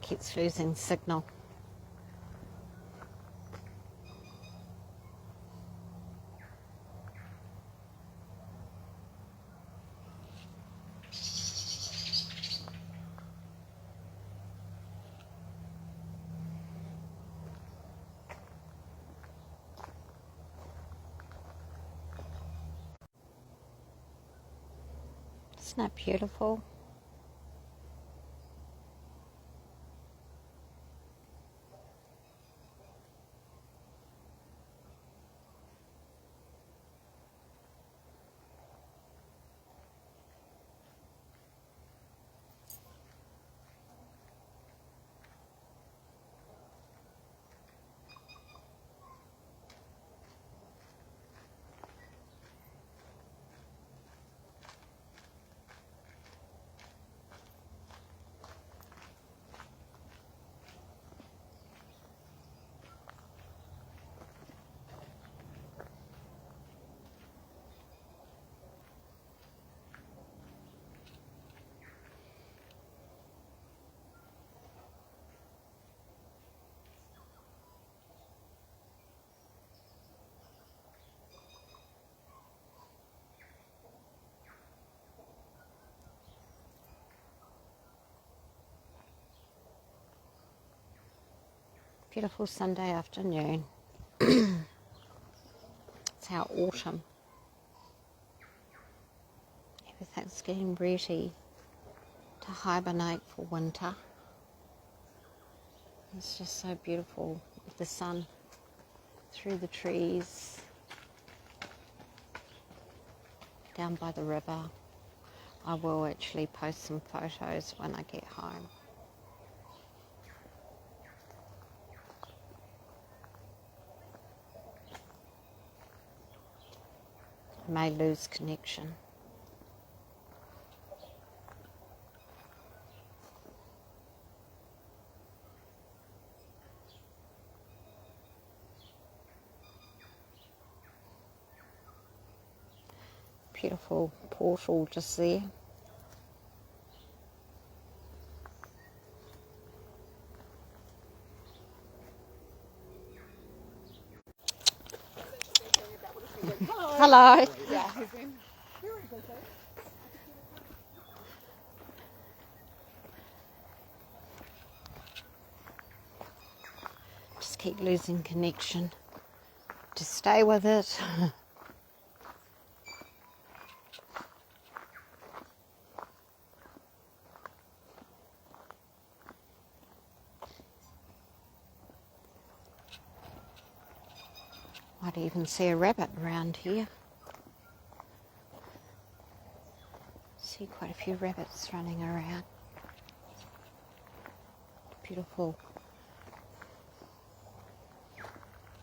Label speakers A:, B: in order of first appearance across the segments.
A: keeps losing signal. Isn't that beautiful? Beautiful Sunday afternoon. It's our autumn. Everything's getting ready to hibernate for winter. It's just so beautiful with the sun through the trees, down by the river. I will actually post some photos when I get home. I may lose connection. Beautiful portal just there. Hello. Yeah. Just keep losing connection. Just stay with it. Might even see a rabbit around here. See quite a few rabbits running around. Beautiful,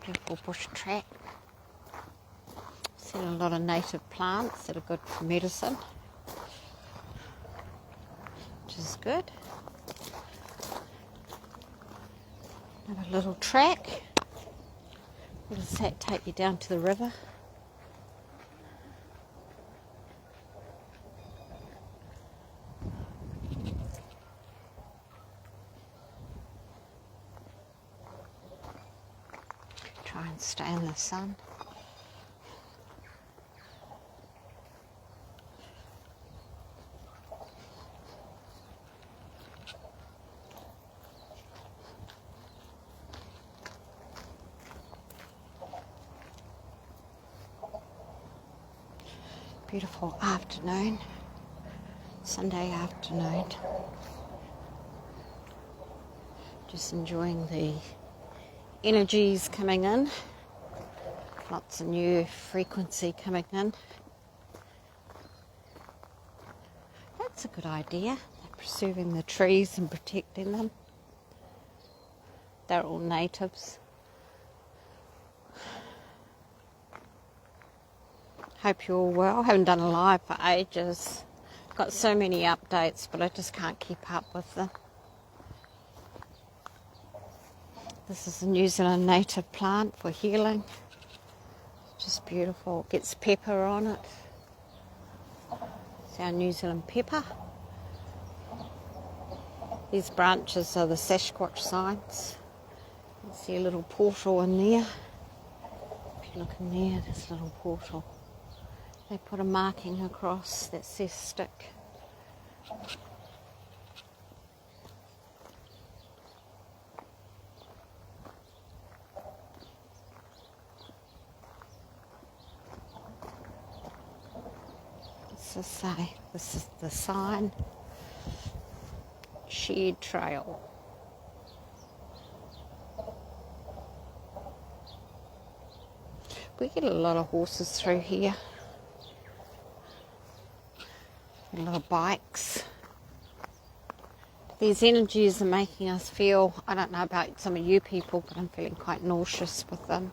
A: beautiful bush track. Seen a lot of native plants that are good for medicine, which is good. Another little track. Where does that take you down to the river? Try and stay in the sun. Beautiful afternoon, Sunday afternoon. Just enjoying the energies coming in. Lots of new frequency coming in. That's a good idea. They're preserving the trees and protecting them. They're all natives. Hope you're all well. Haven't done a live for ages. Got so many updates, but I just can't keep up with them. This is a New Zealand native plant for healing. Just beautiful. It gets pepper on it. It's our New Zealand pepper. These branches are the Sasquatch signs. You can see a little portal in there. If you look in there, there's a little portal. They put a marking across that says stick. This is the sign, Shared Trail. We get a lot of horses through here, a lot of bikes. These energies are making us feel, I don't know about some of you people, but I'm feeling quite nauseous with them.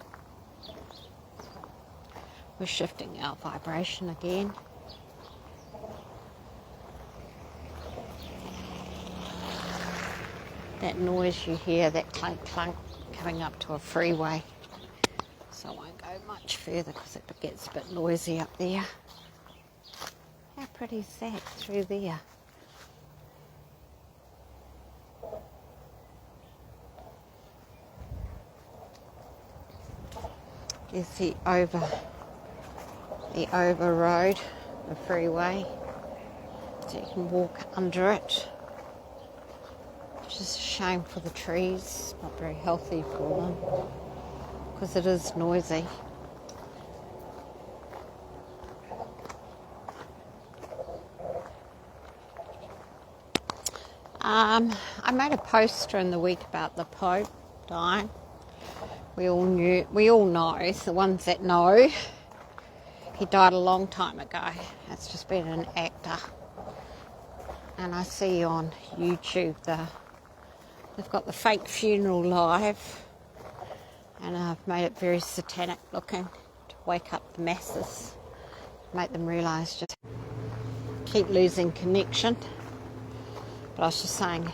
A: We're shifting our vibration again. That noise you hear, that clunk clunk coming up to a freeway. So I won't go much further because it gets a bit noisy up there. How pretty is that through there? There's the over road, the freeway. So you can walk under it. Which is a shame for the trees, not very healthy for them, because it is noisy. I made a post during the week about the Pope dying. We all know, the ones that know, he died a long time ago. It's just been an actor. And I see on YouTube they've got the fake funeral live, and I've made it very satanic looking to wake up the masses, make them realise just keep losing connection. But I was just saying,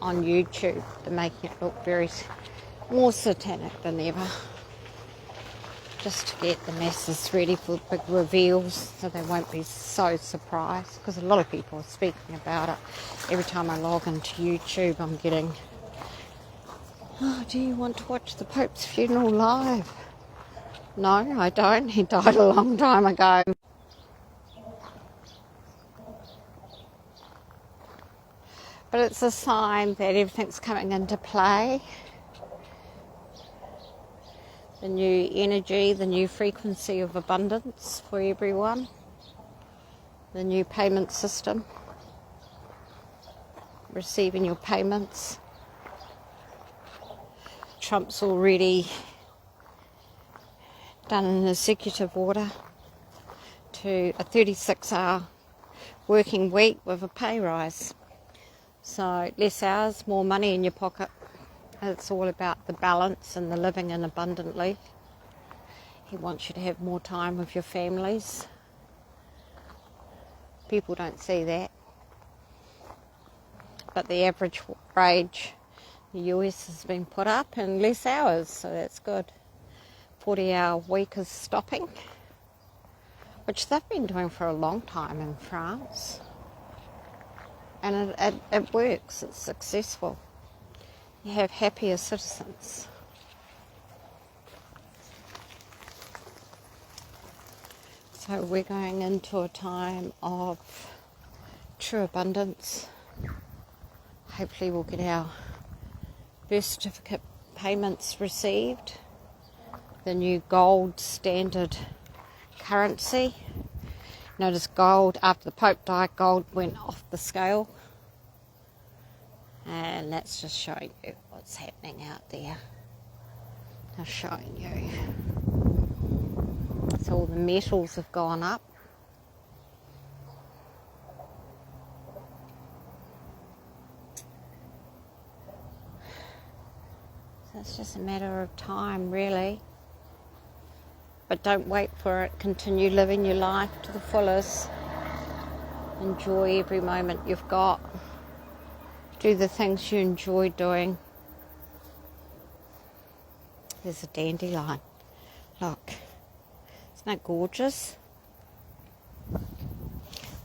A: on YouTube they're making it look very more satanic than ever, just to get the masses ready for big reveals so they won't be so surprised, because a lot of people are speaking about it. Every time I log into YouTube I'm getting, oh, do you want to watch the Pope's funeral live? No, I don't. He died a long time ago. But it's a sign that everything's coming into play. The new energy, the new frequency of abundance for everyone. The new payment system. Receiving your payments. Trump's already done an executive order to a 36-hour working week with a pay rise. So less hours, more money in your pocket. It's all about the balance and the living in abundantly. He wants you to have more time with your families. People don't see that. But the average wage in the US has been put up in less hours, so that's good. 40-hour week is stopping, which they've been doing for a long time in France. And it works, it's successful. You have happier citizens. So we're going into a time of true abundance. Hopefully we'll get our birth certificate payments received. The new gold standard currency. Notice gold, after the Pope died, gold went off the scale. And that's just showing you what's happening out there. Just showing you. So all the metals have gone up. So it's just a matter of time, really. But don't wait for it. Continue living your life to the fullest. Enjoy every moment you've got. Do the things you enjoy doing. There's a dandelion. Look. Isn't that gorgeous?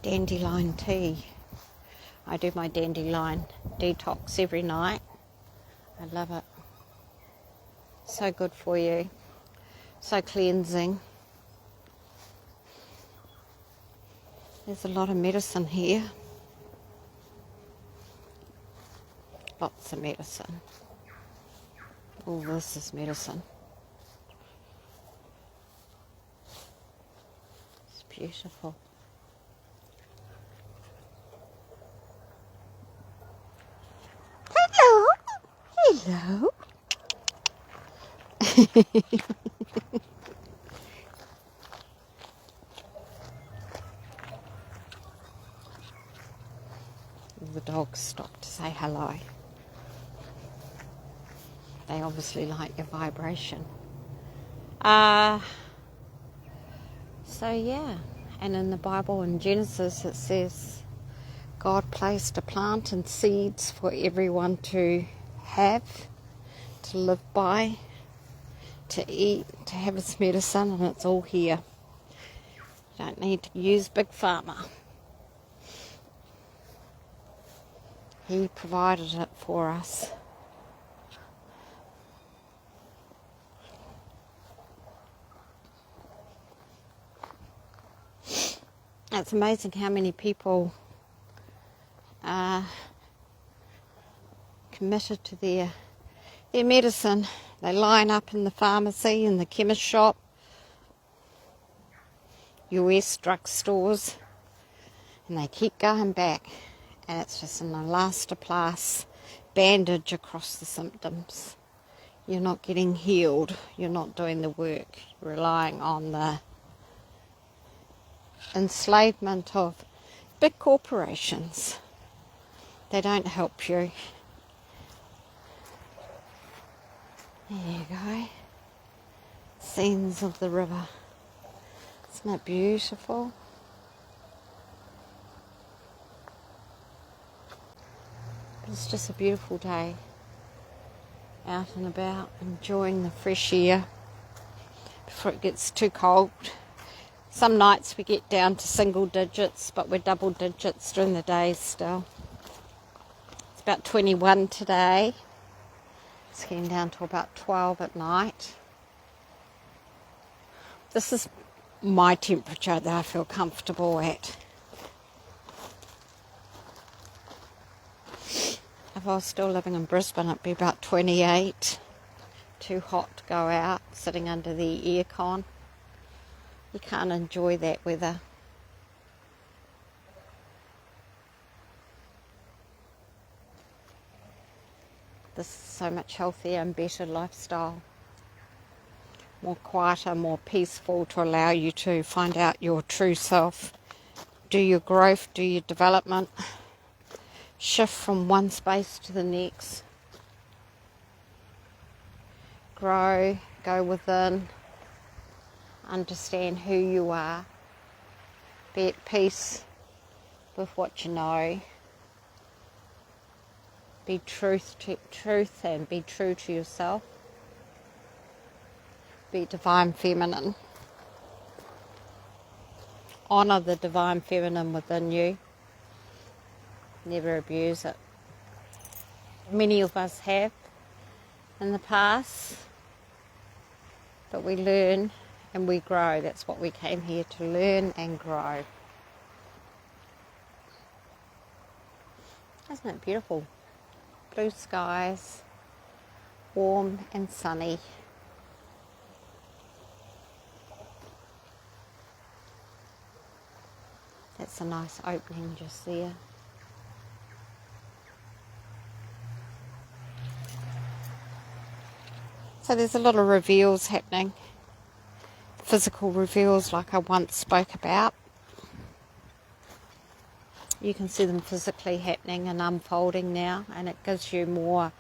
A: Dandelion tea. I do my dandelion detox every night. I love it. So good for you. So cleansing. There's a lot of medicine here. Lots of medicine. All this is medicine. It's beautiful. Hello. Hello. The dogs stop to say hello. They obviously like your vibration. So yeah, and in the Bible in Genesis it says God placed a plant and seeds for everyone to have, to live by, to eat, to have its medicine, and it's all here. You don't need to use Big Pharma. He provided it for us. It's amazing how many people are committed to their medicine. They line up in the pharmacy, in the chemist shop, US drugstores, and they keep going back. And it's just an elastoplast bandage across the symptoms. You're not getting healed. You're not doing the work. You're relying on the enslavement of big corporations. They don't help you. There you go. Scenes of the river. Isn't that beautiful? It's just a beautiful day. Out and about, enjoying the fresh air before it gets too cold. Some nights we get down to single digits, but we're double digits during the day still. It's about 21 today. It's getting down to about 12 at night. This is my temperature that I feel comfortable at. If I was still living in Brisbane, it'd be about 28. Too hot to go out, sitting under the aircon. You can't enjoy that weather. This is so much healthier and better lifestyle. More quieter, more peaceful, to allow you to find out your true self. Do your growth, do your development. Shift from one space to the next. Grow, go within. Understand who you are. Be at peace with what you know. Be truth and be true to yourself. Be divine feminine. Honour the divine feminine within you. Never abuse it. Many of us have in the past, but we learn and we grow. That's what we came here to learn and grow. Isn't it beautiful? Blue skies, warm and sunny. That's a nice opening just there. So there's a lot of reveals happening. Physical reveals like I once spoke about. You can see them physically happening and unfolding now, and it gives you more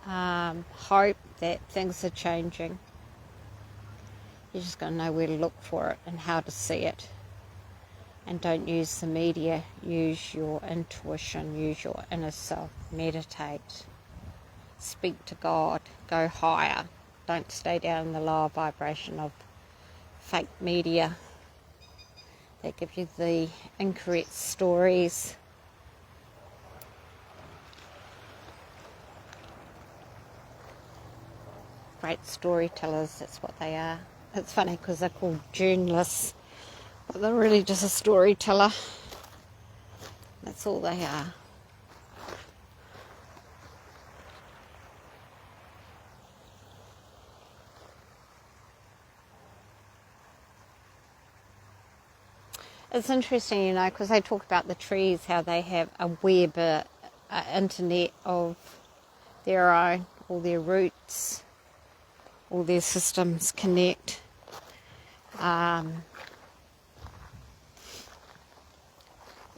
A: hope that things are changing. You just got to know where to look for it and how to see it. And don't use the media. Use your intuition. Use your inner self. Meditate. Speak to God. Go higher. Don't stay down in the lower vibration of fake media. They give you the incorrect stories. Great storytellers, that's what they are. It's funny because they're called journalists, but they're really just a storyteller. That's all they are. It's interesting, you know, because they talk about the trees, how they have a web, a internet of their own, all their roots, all their systems connect.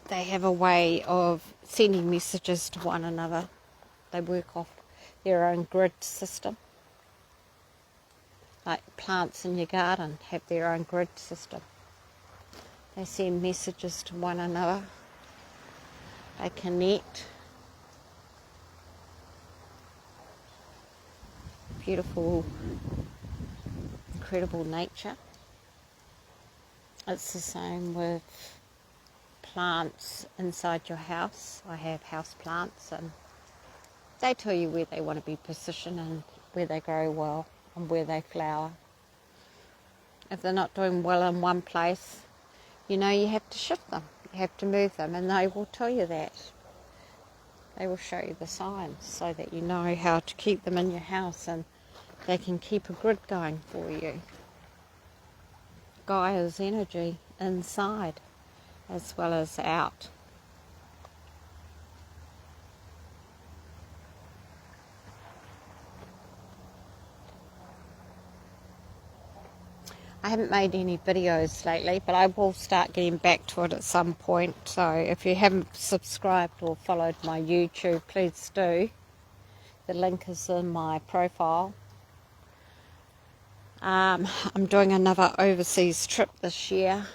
A: They have a way of sending messages to one another. They work off their own grid system. Like plants in your garden have their own grid system. They send messages to one another. They connect. Beautiful, incredible nature. It's the same with plants inside your house. I have house plants and they tell you where they want to be positioned and where they grow well and where they flower. If they're not doing well in one place, you know you have to shift them, you have to move them, and they will tell you that. They will show you the signs so that you know how to keep them in your house and they can keep a grid going for you. Gaia's energy inside as well as out. I haven't made any videos lately, but I will start getting back to it at some point. So if you haven't subscribed or followed my YouTube, please do. The link is in my profile. I'm doing another overseas trip this year.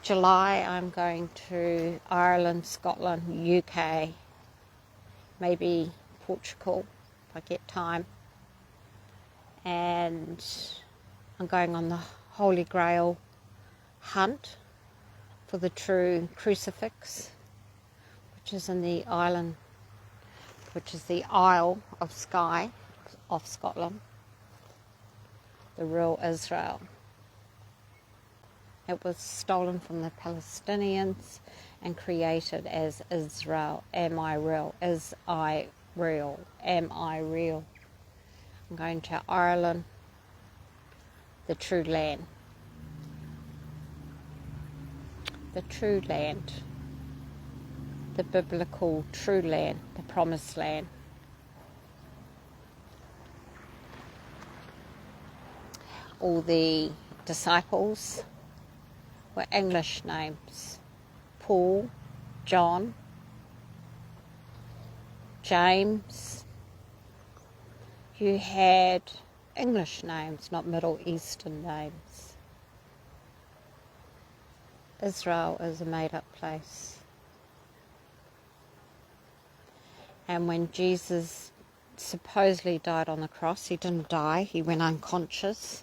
A: July I'm going to Ireland, Scotland, UK, maybe Portugal if I get time. And I'm going on the Holy Grail hunt for the true crucifix, which is in the island, which is the Isle of Skye off Scotland, the real Israel. It was stolen from the Palestinians and created as Israel. Am I real? Is I real? Am I real? I'm going to Ireland, the true land. The true land. The biblical true land, the promised land. All the disciples were English names. Paul, John, James. You had English names, not Middle Eastern names. Israel is a made-up place. And when Jesus supposedly died on the cross, he didn't die, he went unconscious.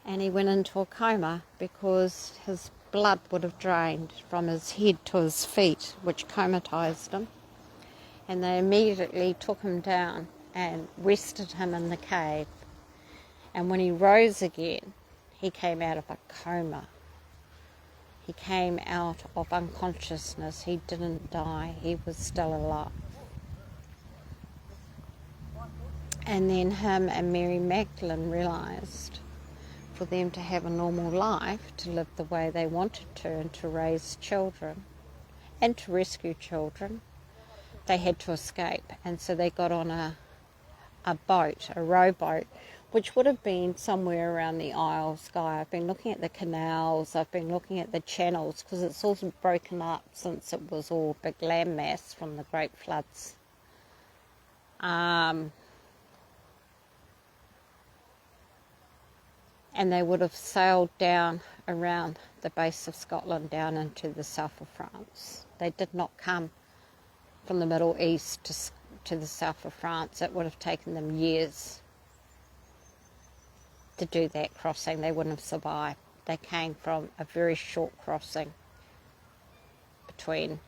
A: And he went into a coma because his blood would have drained from his head to his feet, which comatized him. And they immediately took him down and rested him in the cave. And when he rose again, he came out of a coma. He came out of unconsciousness. He didn't die. He was still alive. And then him and Mary Magdalene realized for them to have a normal life, to live the way they wanted to, and to raise children and to rescue children, they had to escape. And so they got on a boat, a rowboat, which would have been somewhere around the Isle of Skye. I've been looking at the canals, I've been looking at the channels, because it's all broken up since it was all big landmass from the great floods. And they would have sailed down around the base of Scotland down into the south of France. They did not come from the Middle East to the south of France. It would have taken them years to do that crossing. They wouldn't have survived they came from a very short crossing between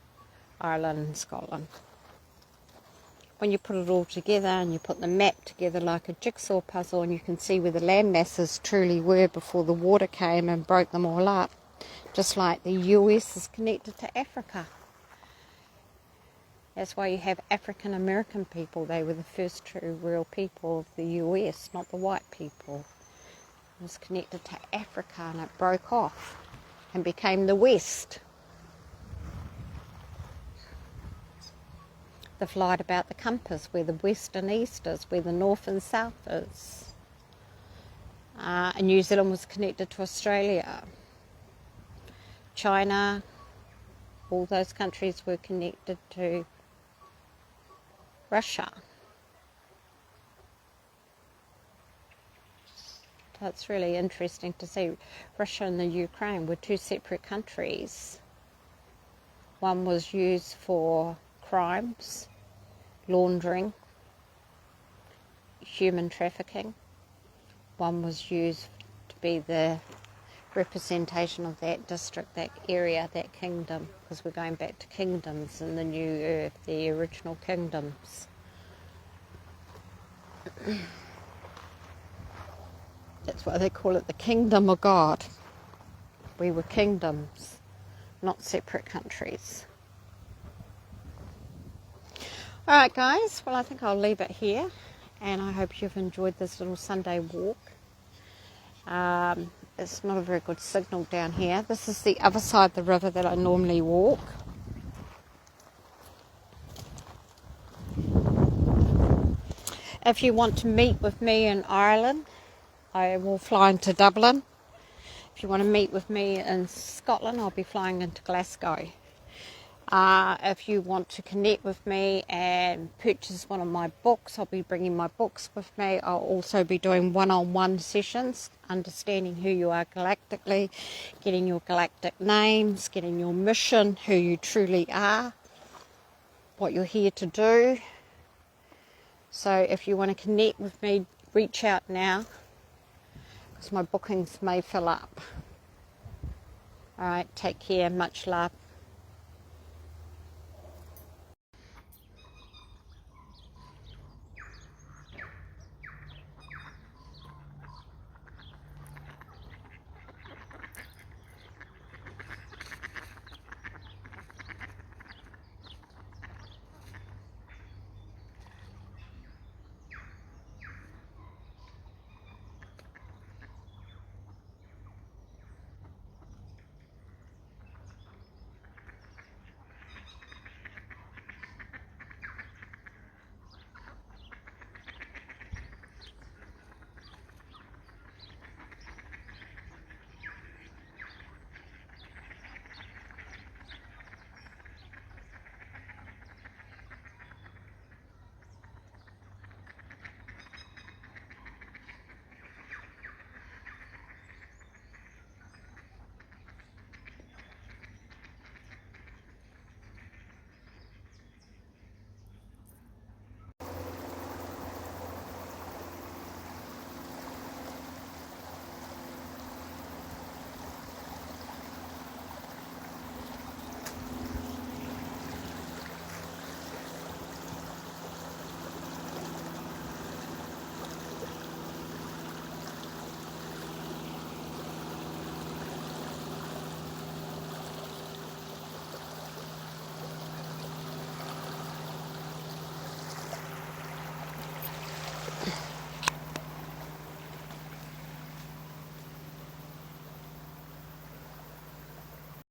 A: Ireland and Scotland. When you put it all together and you put the map together like a jigsaw puzzle, and you can see where the land masses truly were before the water came and broke them all up, just like the US is connected to Africa. That's why you have African American people. They were the first true real people of the US, not the white people. It was connected to Africa, and it broke off and became the West. They've lied about the compass, where the west and east is, where the north and south is. And New Zealand was connected to Australia. China, all those countries were connected to Russia. So it's really interesting to see Russia and the Ukraine were two separate countries. One was used for crimes, laundering, human trafficking. One was used to be the representation of that district, that area, that kingdom, because we're going back to kingdoms in the new earth, the original kingdoms. That's why they call it the kingdom of God. We were kingdoms, not separate countries. Alright guys, well I think I'll leave it here, and I hope you've enjoyed this little Sunday walk. It's not a very good signal down here. This is the other side of the river that I normally walk. If you want to meet with me in Ireland, I will fly into Dublin. If you want to meet with me in Scotland, I'll be flying into Glasgow. If you want to connect with me and purchase one of my books, I'll be bringing my books with me. I'll also be doing one-on-one sessions, understanding who you are galactically, getting your galactic names, getting your mission, who you truly are, what you're here to do. So if you want to connect with me, reach out now, because my bookings may fill up. Alright, take care, much love.